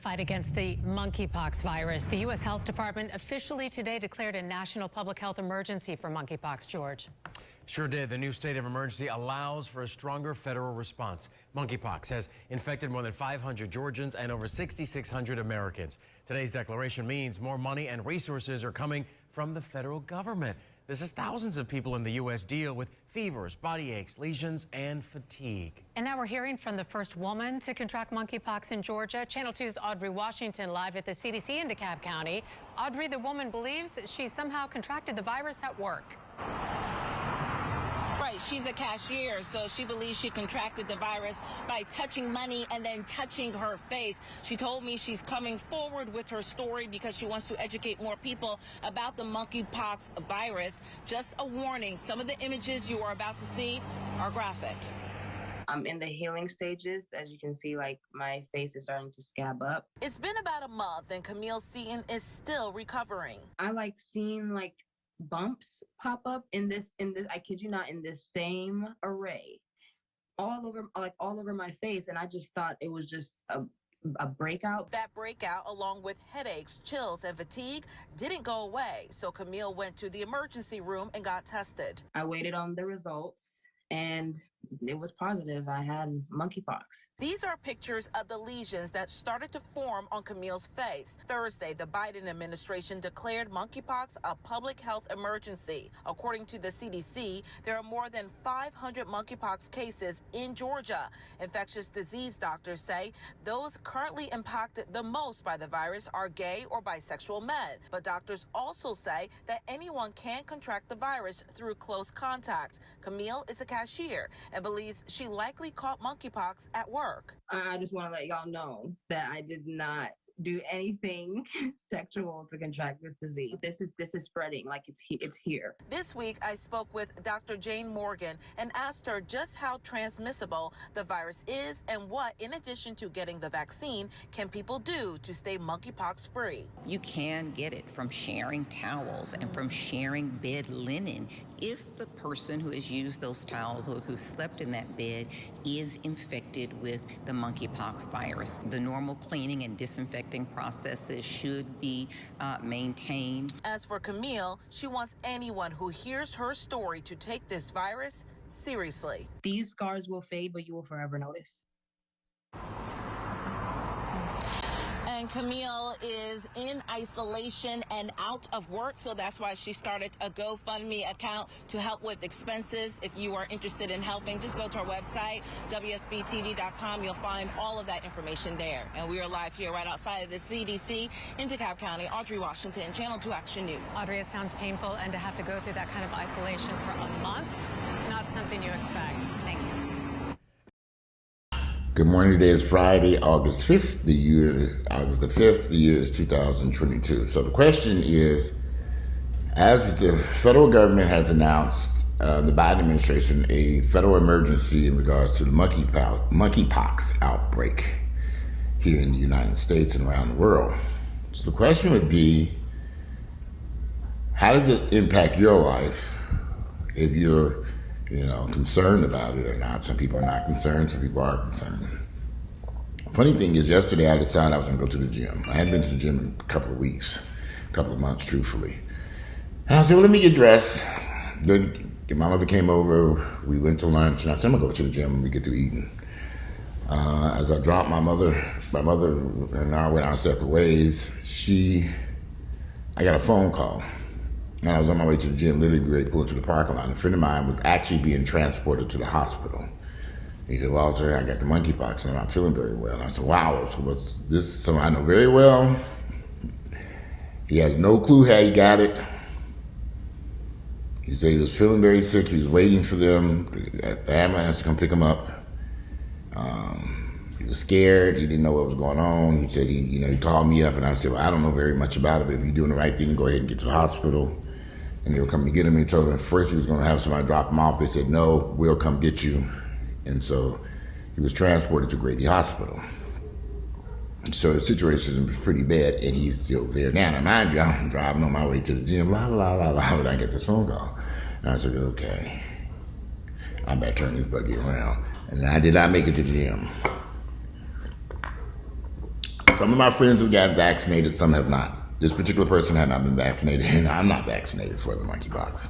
Fight against the monkeypox virus. The U.S. Health Department officially today declared a national public health emergency for monkeypox, George. Sure did. The new state of emergency allows for a stronger federal response. Monkeypox has infected more than 500 Georgians and over 6,600 Americans. Today's declaration means more money and resources are coming from the federal government. This is thousands of people in the U.S. deal with fevers, body aches, lesions, and fatigue. And now we're hearing from the first woman to contract monkeypox in Georgia. Channel 2's Audrey Washington live at the CDC in DeKalb County. Audrey, the woman believes she somehow contracted the virus at work. Right, she's a cashier, so she believes she contracted the virus by touching money and then touching her face. She told me she's coming forward with her story because she wants to educate more people about the monkeypox virus. Just a warning, some of the images you are about to see are graphic. I'm in the healing stages. As you can see, like, my face is starting to scab up. It's been about a month and Camille Seaton is still recovering. I like seeing like bumps pop up in this, I kid you not, in this same array all over my face, and I just thought it was just a breakout. That breakout, along with headaches, chills, and fatigue, didn't go away, so Camille went to the emergency room and got tested. I waited on the results and it was positive. I had monkeypox. These are pictures of the lesions that started to form on Camille's face. Thursday, the Biden administration declared monkeypox a public health emergency. According to the CDC, there are more than 500 monkeypox cases in Georgia. Infectious disease doctors say those currently impacted the most by the virus are gay or bisexual men. But doctors also say that anyone can contract the virus through close contact. Camille is a cashier and believes she likely caught monkeypox at work. I just want to let y'all know that I did not do anything sexual to contract this disease. This is spreading like it's here. This week, I spoke with Dr. Jane Morgan and asked her just how transmissible the virus is and what, in addition to getting the vaccine, can people do to stay monkeypox free. You can get it from sharing towels and from sharing bed linen if the person who has used those towels or who slept in that bed is infected with the monkeypox virus. The normal cleaning and disinfecting processes should be maintained. As for Camille, she wants anyone who hears her story to take this virus seriously. These scars will fade, but you will forever notice. And Camille is in isolation and out of work, so that's why she started a GoFundMe account to help with expenses. If you are interested in helping, just go to our website, WSBTV.com. You'll find all of that information there. And we are live here right outside of the CDC in DeKalb County. Audrey Washington, Channel 2 Action News. Audrey, it sounds painful, and to have to go through that kind of isolation for a month, it's not something you expect. Thank you. Good morning. Today is Friday, August 5th. The year is 2022. So the question is, as the federal government has announced, the Biden administration, a federal emergency in regards to the monkeypox outbreak here in the United States and around the world. So the question would be, how does it impact your life if you're concerned about it or not? Some people are not concerned, some people are concerned. Funny thing is, yesterday I decided I was gonna go to the gym. I hadn't been to the gym in a couple of weeks, a couple of months, truthfully. And I said, well, let me get dressed. Then my mother came over, we went to lunch, and I said, I'm gonna go to the gym when we get through eating. As I dropped my mother and I went our separate ways, I got a phone call. And I was on my way to the gym, literally ready to pull into the parking lot. A friend of mine was actually being transported to the hospital. He said, Walter, I got the monkeypox and I'm not feeling very well. And I said, wow, so was this someone I know very well? He has no clue how he got it. He said he was feeling very sick. He was waiting for the ambulance to come pick him up. He was scared. He didn't know what was going on. He said he called me up and I said, well, I don't know very much about it, but if you're doing the right thing, go ahead and get to the hospital. And they were coming to get him. He told him first he was going to have somebody drop him off. They said, no, we'll come get you. And so he was transported to Grady Hospital. And so the situation was pretty bad, and he's still there now. Now, mind you, I'm driving on my way to the gym, blah, blah, blah, blah, when I get this phone call. And I said, okay, I better turn this buggy around. And I did not make it to the gym. Some of my friends have gotten vaccinated, some have not. This particular person had not been vaccinated, and I'm not vaccinated for the monkeypox.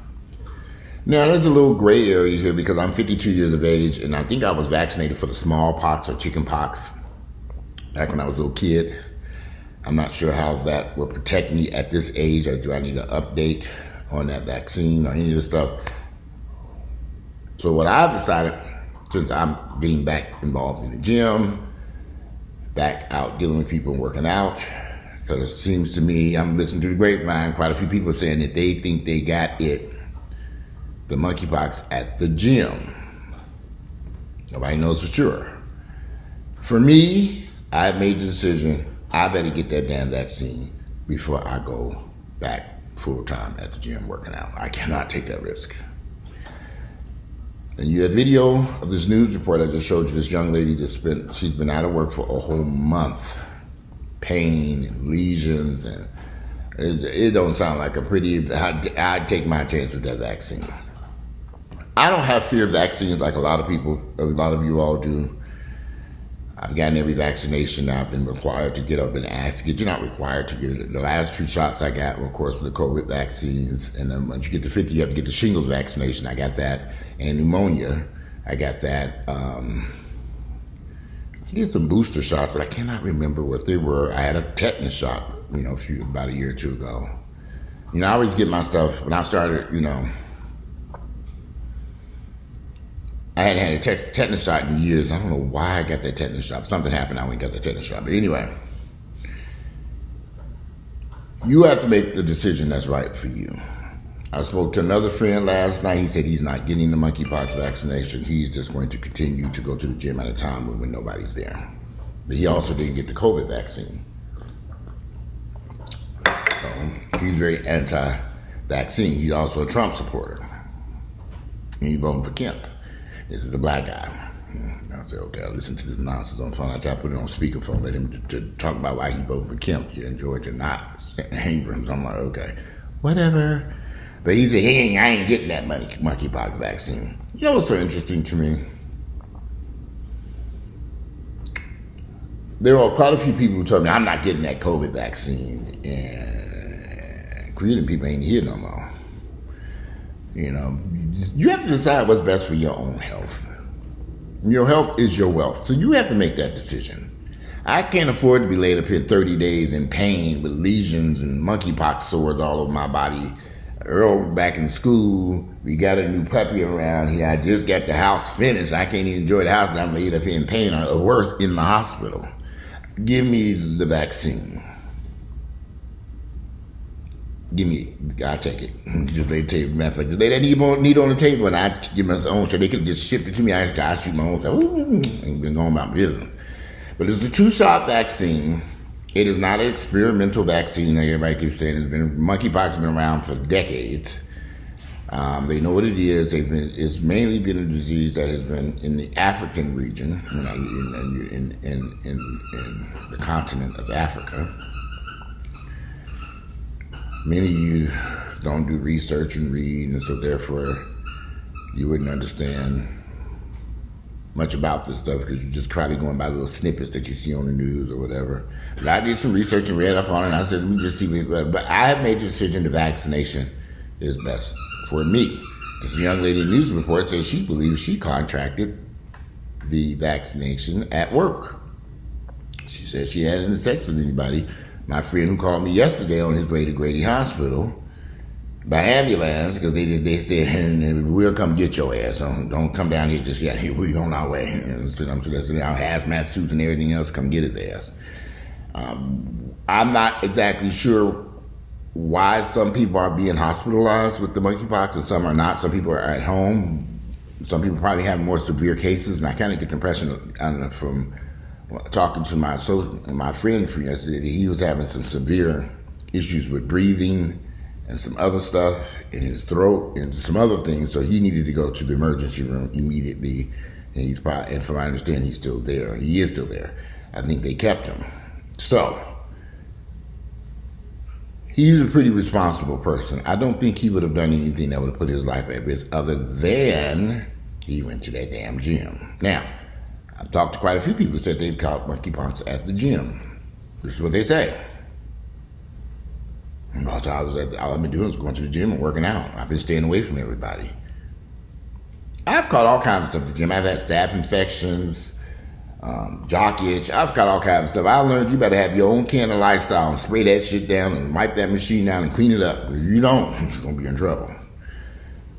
Now, there's a little gray area here because I'm 52 years of age, and I think I was vaccinated for the smallpox or chickenpox back when I was a little kid. I'm not sure how that will protect me at this age, or do I need an update on that vaccine or any of this stuff. So what I've decided, since I'm getting back involved in the gym, back out dealing with people and working out, because it seems to me, I'm listening to the grapevine, quite a few people saying that they think they got the monkeypox at the gym. Nobody knows for sure. For me, I've made the decision, I better get that damn vaccine before I go back full time at the gym working out. I cannot take that risk. And you have video of this news report I just showed you. This young lady she's been out of work for a whole month. Pain and lesions, and it don't sound like a pretty, I'd take my chance with that vaccine. I don't have fear of vaccines like a lot of you all do. I've gotten every vaccination I've been required to get. I've been asked to get. You're not required to get it. The last few shots I got were, of course, for the COVID vaccines. And then once you get to 50, you have to get the shingles vaccination. I got that. And pneumonia, I got that. I did some booster shots, but I cannot remember what they were. I had a tetanus shot, about a year or two ago. I always get my stuff. When I started, I hadn't had a tetanus shot in years. I don't know why I got that tetanus shot. Something happened, I went and got the tetanus shot. But anyway, you have to make the decision that's right for you. I spoke to another friend last night. He said he's not getting the monkeypox vaccination. He's just going to continue to go to the gym at a time when nobody's there. But he also didn't get the COVID vaccine. So he's very anti-vaccine. He's also a Trump supporter. And he's voting for Kemp. This is a black guy. I said, okay, I'll listen to this nonsense on the phone. I try to put it on speakerphone, let him to talk about why he voted for Kemp here in Georgia, not Abrams. I'm like, okay, whatever. But he said, hey, I ain't getting that monkeypox vaccine. You know what's so interesting to me? There are quite a few people who told me I'm not getting that COVID vaccine, and Korean people ain't here no more. you have to decide what's best for your own health. Your health is your wealth, so you have to make that decision. I can't afford to be laid up here 30 days in pain with lesions and monkeypox sores all over my body. Earl back in school, we got a new puppy around here. I just got the house finished. I can't even enjoy the house, and I'm laid up here in pain, or worse, in the hospital. Give me the vaccine. Give me it. I'll take it. Just lay the table. Matter of fact, just lay that needle on the table, and I give my own shot. They could have just shipped it to me. I shoot my own shot. Ain't been going about my business. But it's a 2-shot vaccine. It is not an experimental vaccine like everybody keeps saying. Monkeypox has been around for decades. They know what it is. It's mainly been a disease that has been in the African region, in the continent of Africa. Many of you don't do research and read, and so therefore you wouldn't understand much about this stuff because you're just probably going by little snippets that you see on the news or whatever. But I did some research and read up on it, and I said, let me just see. But I have made the decision the vaccination is best for me. This young lady in the news report says she believes she contracted the vaccination at work. She says she hadn't had sex with anybody. My friend who called me yesterday on his way to Grady Hospital by ambulance, because they said, we'll come get your ass. Don't come down here just yet. We're on our way. So I'm suggesting our hazmat suits and everything else, come get his ass. I'm not exactly sure why some people are being hospitalized with the monkeypox and some are not. Some people are at home. Some people probably have more severe cases, and I kind of get the impression from talking to my friend from yesterday that he was having some severe issues with breathing and some other stuff in his throat and some other things, so he needed to go to the emergency room immediately. And and from what I understand, he's still there. He is still there. I think they kept him. So he's a pretty responsible person. I don't think he would have done anything that would have put his life at risk other than he went to that damn gym. Now, I've talked to quite a few people who said they've caught monkeypox at the gym. This is what they say. All I've been doing is going to the gym and working out. I've been staying away from everybody. I've caught all kinds of stuff at the gym. I've had staph infections, jock itch. I've got all kinds of stuff. I learned you better have your own can of Lysol and spray that shit down and wipe that machine down and clean it up. If you don't, you're going to be in trouble.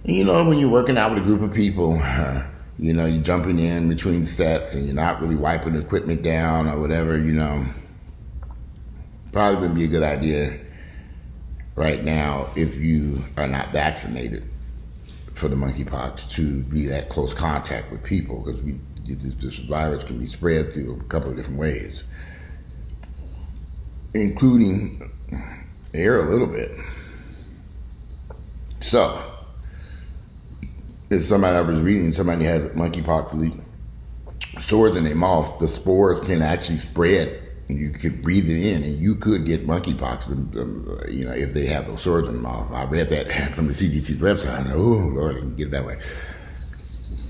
And you know, when you're working out with a group of people, you know, you're jumping in between sets and you're not really wiping the equipment down or whatever, you know, probably wouldn't be a good idea right now if you are not vaccinated for the monkeypox to be that close contact with people, because this virus can be spread through a couple of different ways, including air a little bit. So, if somebody I was reading, somebody has monkeypox sores in their mouth, the spores can actually spread. You could breathe it in, and you could get monkeypox. You know, if they have those sores in their mouth. I read that from the CDC's website. Oh Lord, I can get it that way.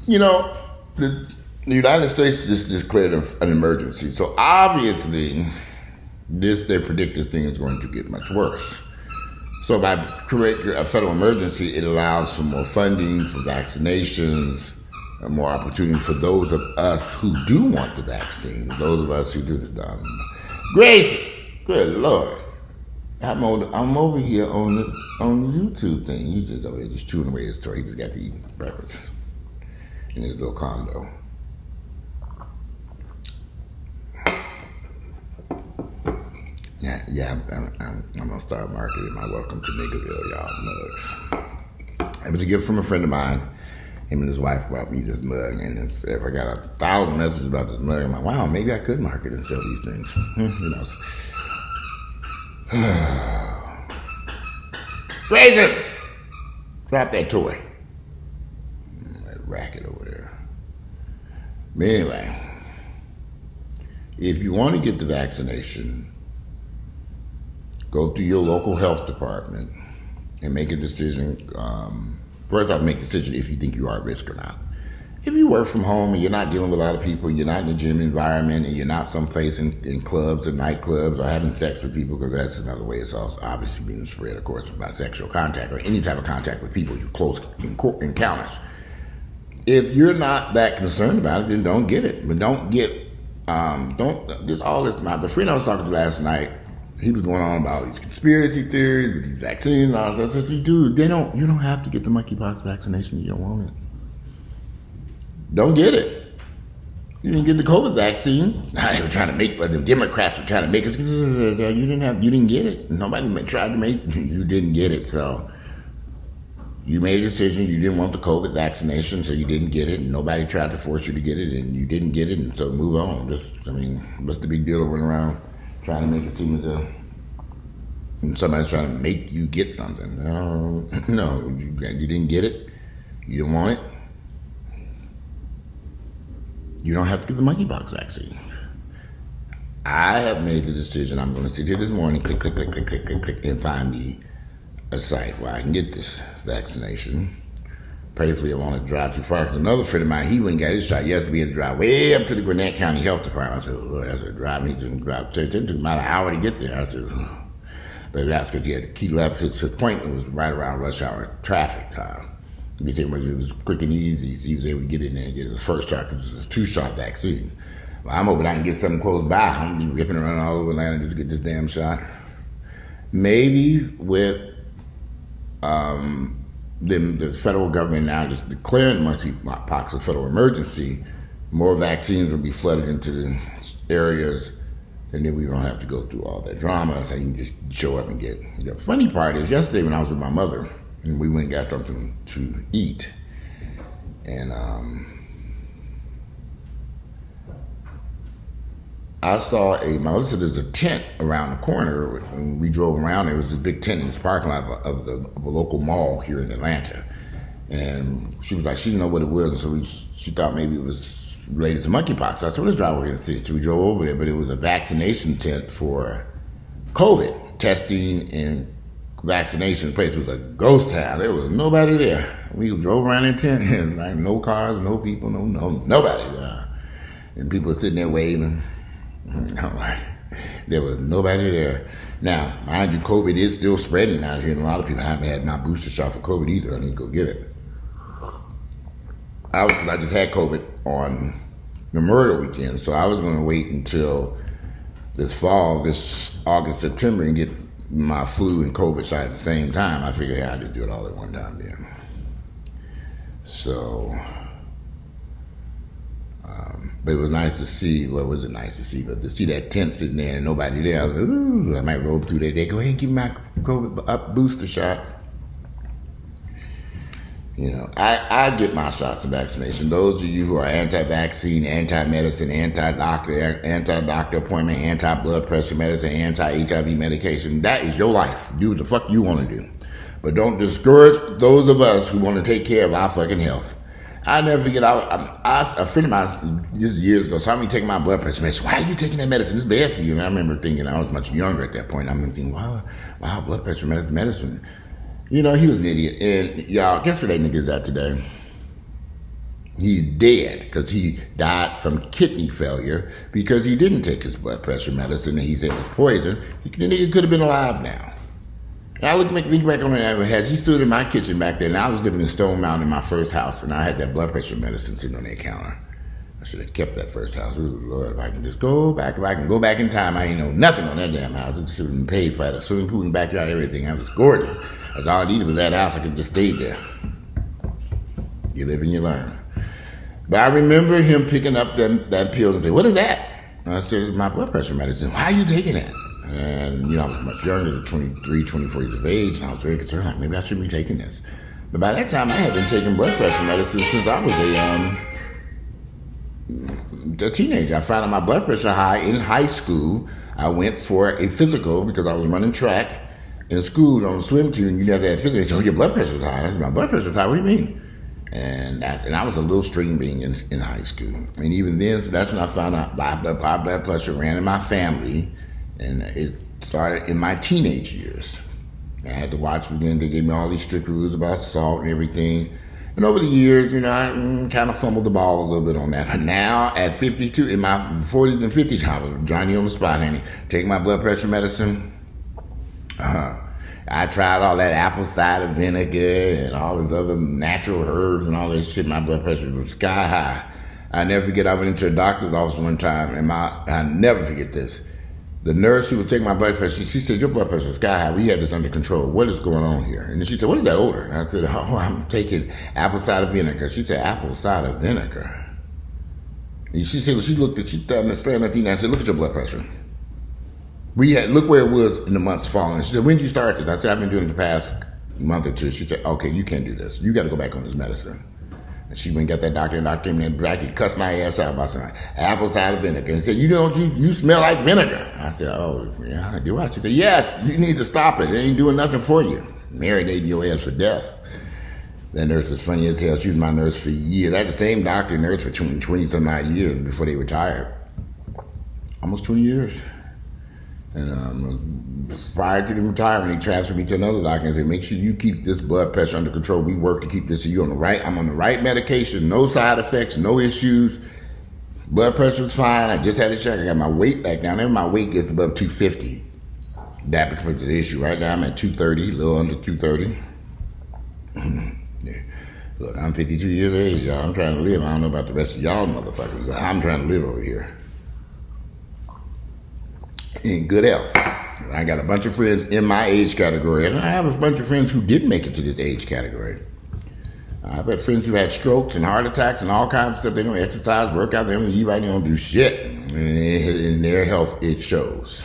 You know, the United States just declared an emergency, so obviously, their predicted thing is going to get much worse. So by creating a federal emergency, it allows for more funding for vaccinations, and more opportunity for those of us who do want the vaccine, those of us who do this. Gracie, good Lord, I'm over here on the YouTube thing. You just over there just chewing away his toy. He just got to eat breakfast in his little condo. Yeah, I'm gonna start marketing my welcome to Niggerville, y'all, mugs. It was a gift from a friend of mine. Him and his wife brought me this mug, and if I got 1,000 messages about this mug, I'm like, wow, maybe I could market and sell these things. Who knows? Grayson! Drop that toy. That racket over there. But anyway, if you want to get the vaccination, go through your local health department and make a decision. First off, make a decision if you think you are at risk or not. if you work from home and you're not dealing with a lot of people, you're not in a gym environment, and you're not someplace in clubs or nightclubs or having sex with people, because that's another way it's also obviously being spread, of course, by sexual contact or any type of contact with people, you close encounters. If you're not that concerned about it, then don't get it. But don't get, there's all this, the friend I was talking to last night, he was going on about these conspiracy theories with these vaccines and all that. I said, dude, you don't have to get the monkeypox vaccination if you don't want it. Don't get it. You didn't get the COVID vaccine. They were trying to make, the Democrats were trying to make us, you didn't get it. Nobody tried to make, you didn't get it. So you made a decision, you didn't want the COVID vaccination, so you didn't get it, and nobody tried to force you to get it, and you didn't get it, and so move on. What's the big deal of running around trying to make it seem as though somebody's trying to make you get something? No, you didn't get it, you didn't want it. You don't have to get the monkeypox vaccine. I have made the decision. I'm going to sit here this morning, click, and find me a site where I can get this vaccination. Prayerfully, I want to drive too far. Because another friend of mine, he went and got his shot yesterday. He had to drive way up to the Gwinnett County Health Department. I said, Lord, I said, drive me to drive. It took about an hour to get there. I said, but that's because he left. His appointment was right around rush hour traffic time. He said it was quick and easy. He was able to get in there and get his first shot because it's a 2-shot vaccine. Well, I'm hoping I can get something close by. I'm going to be ripping around all over Atlanta just to get this damn shot. Maybe with the federal government now just declaring monkeypox a federal emergency, more vaccines will be flooded into the areas, and then we don't have to go through all that drama. So you can just show up and get. The funny part is, yesterday when I was with my mother, and we went and got something to eat, and I saw my mother said there's a tent around the corner. When we drove around, there was this big tent in this parking lot of a local mall here in Atlanta. And she was like, she didn't know what it was, and so she thought maybe it was related to monkeypox. So I said, well, let's drive over here and see. So we drove over there, but it was a vaccination tent for COVID testing and vaccination. The place was a ghost town. There was nobody there. We drove around in tent, and like no cars, no people, nobody there. And people were sitting there waving. There was nobody there. Now, mind you, COVID is still spreading out here, and a lot of people haven't had my booster shot for COVID either. I need to go get it. I just had COVID on Memorial Weekend, so I was going to wait until this fall, this August, September, and get my flu and COVID shot at the same time. I figured, hey, I'll just do it all at one time then. So, but it was nice to see. Well, was it nice to see? But to see that tent sitting there and nobody there, I was like, ooh, I might roll through there. They go ahead and give me my COVID booster shot. You know, I get my shots of vaccination. Those of you who are anti-vaccine, anti-medicine, anti-doctor appointment, anti-blood pressure medicine, anti-HIV medication, that is your life. Do what the fuck you want to do. But don't discourage those of us who want to take care of our fucking health. I'll never forget, a friend of mine, this years ago, saw me taking my blood pressure medicine. Why are you taking that medicine? It's bad for you. And I remember thinking, I was much younger at that point. I'm thinking, wow, blood pressure medicine. You know, he was an idiot. And y'all, guess where that nigga's at today? He's dead because he died from kidney failure because he didn't take his blood pressure medicine and he said it was poison. The nigga could have been alive now. And I think back on it, he stood in my kitchen back there, and I was living in Stone Mountain in my first house, and I had that blood pressure medicine sitting on that counter. I should have kept that first house. Ooh, Lord, if I can just go back, if I can go back in time, I ain't know nothing on that damn house. It should have been paid for. I had a swimming pool in the backyard, everything. That was gorgeous. That's all I needed was that house. I could just stay there. You live and you learn. But I remember him picking up that pill and say, what is that? And I said, it's my blood pressure medicine. Why are you taking that? And, you know, I was much younger, 23, 24 years of age, and I was very concerned, like, maybe I shouldn't be taking this. But by that time, I had been taking blood pressure medicine since I was a teenager. I found out my blood pressure high in high school. I went for a physical because I was running track in school on the swim team, and you never had physical. They said, oh, your blood pressure's high. I said, my blood pressure's high, what do you mean? And I was a little string bean in high school. And even then, so that's when I found out high blood pressure ran in my family. And it started in my teenage years. And I had to watch again. They gave me all these strict rules about salt and everything. And over the years, you know, I kind of fumbled the ball a little bit on that. But now, at 52, in my 40s and 50s, I was Johnny on the spot, honey. Taking my blood pressure medicine. I tried all that apple cider vinegar and all these other natural herbs and all this shit. My blood pressure was sky high. I never forget, I went into a doctor's office one time, and I never forget this. The nurse who was taking my blood pressure, she said, your blood pressure is sky high. We have this under control. What is going on here? And then she said, what is that odor? And I said, oh, I'm taking apple cider vinegar. She said, apple cider vinegar? And she said, well, she slammed her feet and I said, look at your blood pressure. Look where it was in the months following. She said, when did you start this? I said, I've been doing it the past month or two. She said, okay, you can't do this. You got to go back on this medicine. And she went and got that doctor, and the doctor came in and he cussed my ass out by saying, apple cider vinegar. And said, you smell like vinegar. I said, oh, yeah, I do. She said, yes, you need to stop it. It ain't doing nothing for you. Marinating your ass for death. That nurse was funny as hell. She was my nurse for years. I had the same doctor and nurse for 20-some odd years before they retired. Almost 20 years. And prior to the retirement, he transferred me to another doctor and said, make sure you keep this blood pressure under control. We work to keep this. So I'm on the right medication, no side effects, no issues. Blood pressure's fine. I just had a check. I got my weight back down. Whenever my weight gets above 250, that becomes an issue. Right now I'm at 230, a little under 230. Yeah. Look, I'm 52 years of age, y'all. I'm trying to live. I don't know about the rest of y'all motherfuckers, but I'm trying to live over here. In good health. I got a bunch of friends in my age category, and I have a bunch of friends who didn't make it to this age category. I've had friends who had strokes and heart attacks and all kinds of stuff. They don't exercise, work out, they don't eat right, they don't do shit. And in their health, it shows.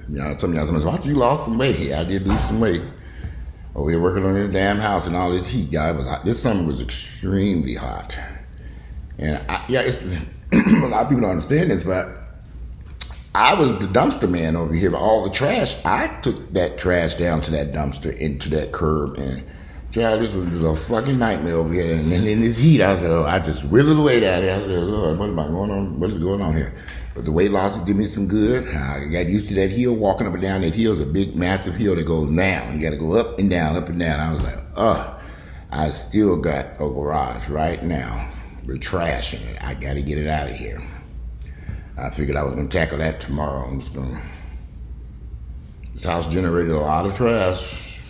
You know, some of y'all say, watch, you lost some weight. Yeah, I did lose some weight. Over here working on this damn house and all this heat, guy. This summer was extremely hot. And a lot of people don't understand this, but I was the dumpster man over here, but all the trash, I took that trash down to that dumpster, into that curb, and child, this was a fucking nightmare over here. And then in this heat, I just withered away down there. I said, Lord, what am I going on? What is going on here? But the weight loss did me some good. I got used to that hill, walking up and down that hill. It's a big, massive hill that goes down. You got to go up and down, up and down. I was like, I still got a garage right now with trash in it. I got to get it out of here. I figured I was going to tackle that tomorrow. This house generated a lot of trash.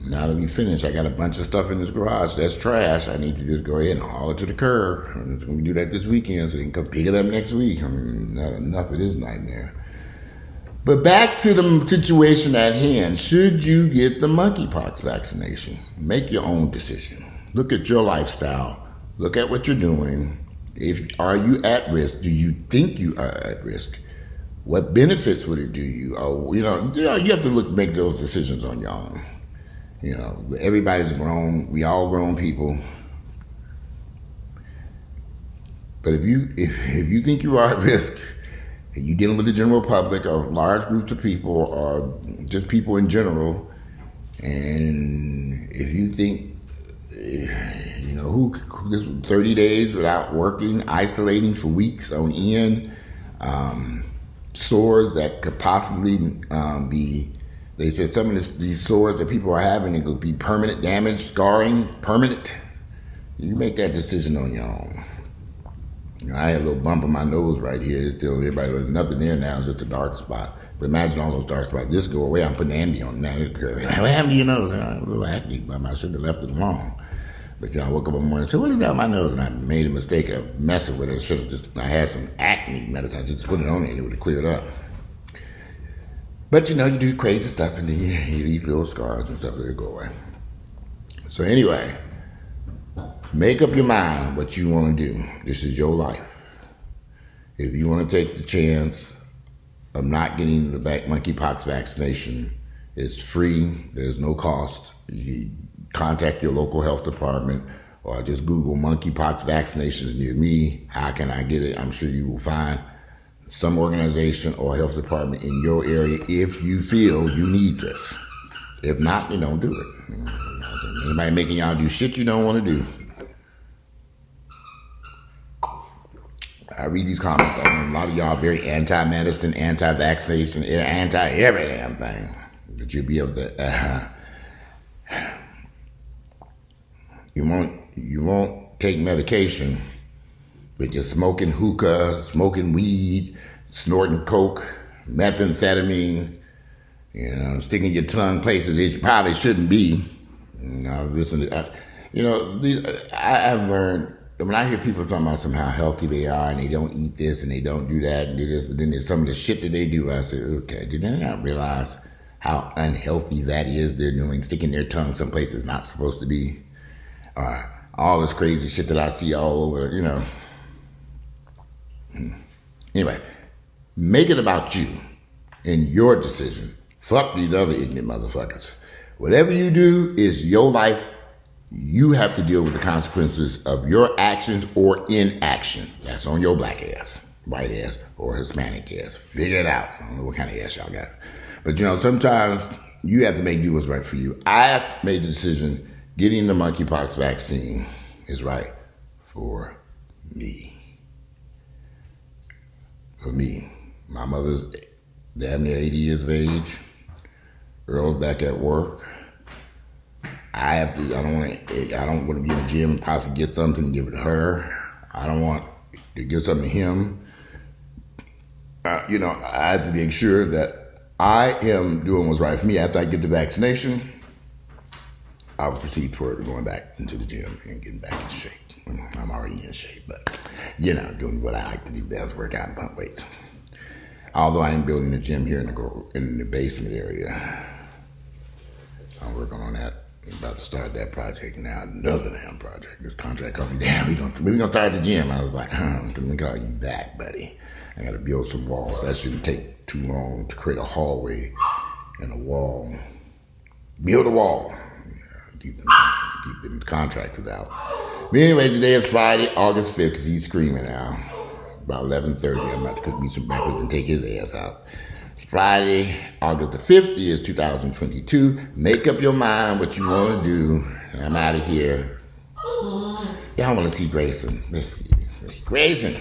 Now that we finished, I got a bunch of stuff in this garage that's trash. I need to just go ahead and haul it to the curb. I'm just going to do that this weekend so they can come pick it up next week. Not enough of this nightmare. But back to the situation at hand. Should you get the monkeypox vaccination? Make your own decision. Look at your lifestyle. Look at what you're doing. Are you at risk? Do you think you are at risk? What benefits would it do you? You have to make those decisions on your own. You know, everybody's grown. We all grown people. But if you think you are at risk, and you're dealing with the general public or large groups of people or just people in general, and if you think, 30 days without working, isolating for weeks on end, sores that could possibly be, they said some of these sores that people are having, it could be permanent damage, scarring, permanent. You make that decision on your own. I had a little bump on my nose right here. It's still, everybody, there's nothing there now, it's just a dark spot. But imagine all those dark spots. This go away, I'm putting Andy on now. What happened to your nose? A little acne, but I should have left it alone. But I woke up in the morning and said, what is that on my nose? And I made a mistake of messing with it. I had some acne medicine. I just put it on there and it would have cleared up. But you do crazy stuff and then you leave little scars and stuff that will go away. So anyway, make up your mind what you want to do. This is your life. If you want to take the chance of not getting the monkeypox vaccination, it's free. There's no cost. You contact your local health department or just Google monkeypox vaccinations near me. How can I get it? I'm sure you will find some organization or health department in your area if you feel you need this. If not, you don't do it. Anybody making y'all do shit you don't want to do. I read these comments. I know a lot of y'all are very anti-medicine, anti-vaccination, anti-every damn thing. But you'll be able to... You won't take medication, but you're smoking hookah, smoking weed, snorting coke, methamphetamine, sticking your tongue places it probably shouldn't be. I've learned, when I hear people talking about how healthy they are and they don't eat this and they don't do that and do this, but then there's some of the shit that they do, I say, okay, did they not realize how unhealthy that is they're doing, sticking their tongue someplace it's not supposed to be? All this crazy shit that I see all over, Anyway, make it about you and your decision. Fuck these other ignorant motherfuckers. Whatever you do is your life. You have to deal with the consequences of your actions or inaction. That's on your black ass, white ass, or Hispanic ass. Figure it out. I don't know what kind of ass y'all got. But sometimes you have to do what's right for you. I made the decision getting the monkeypox vaccine is right for me. For me. My mother's damn near 80 years of age. Earl's back at work. I don't want to be in the gym and possibly get something and give it to her. I don't want to give something to him. I have to make sure that I am doing what's right for me. After I get the vaccination, I will proceed toward going back into the gym and getting back in shape. I'm already in shape, but doing what I like to do best, work out and pump weights. Although I am building a gym here in the basement area. I'm working on that. I'm about to start that project now. Another damn project. This contract called me, damn, we're gonna start the gym. I was like, let me call you back, buddy. I gotta build some walls. That shouldn't take too long to create a hallway and a wall. Build a wall. Keep them contractors out. But anyway, today is Friday, August 5th, because he's screaming now. About 11:30, I'm about to cook me some breakfast and take his ass out. Friday, August the 5th is 2022. Make up your mind what you want to do. And I'm out of here. Y'all want to see Grayson. Let's see. Grayson,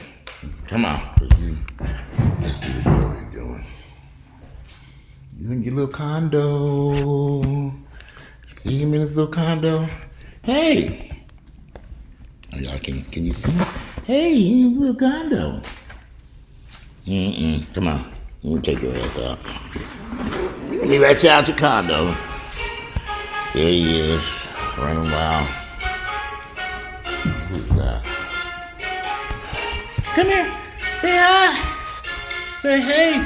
come on. Let's see what you're really doing. You in your little condo. You give me this little condo. Hey. Oh, y'all, can you see? Hey, you in your little condo. Come on. Let me take your ass out. Let me let you out your condo. There he is, running wild. Who's that? Come here. Say hi. Say hey.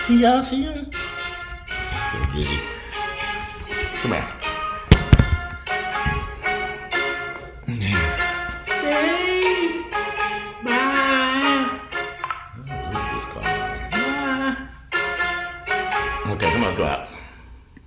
Can y'all see him? So giddy. Come here. Say bye. Okay, come on, go out.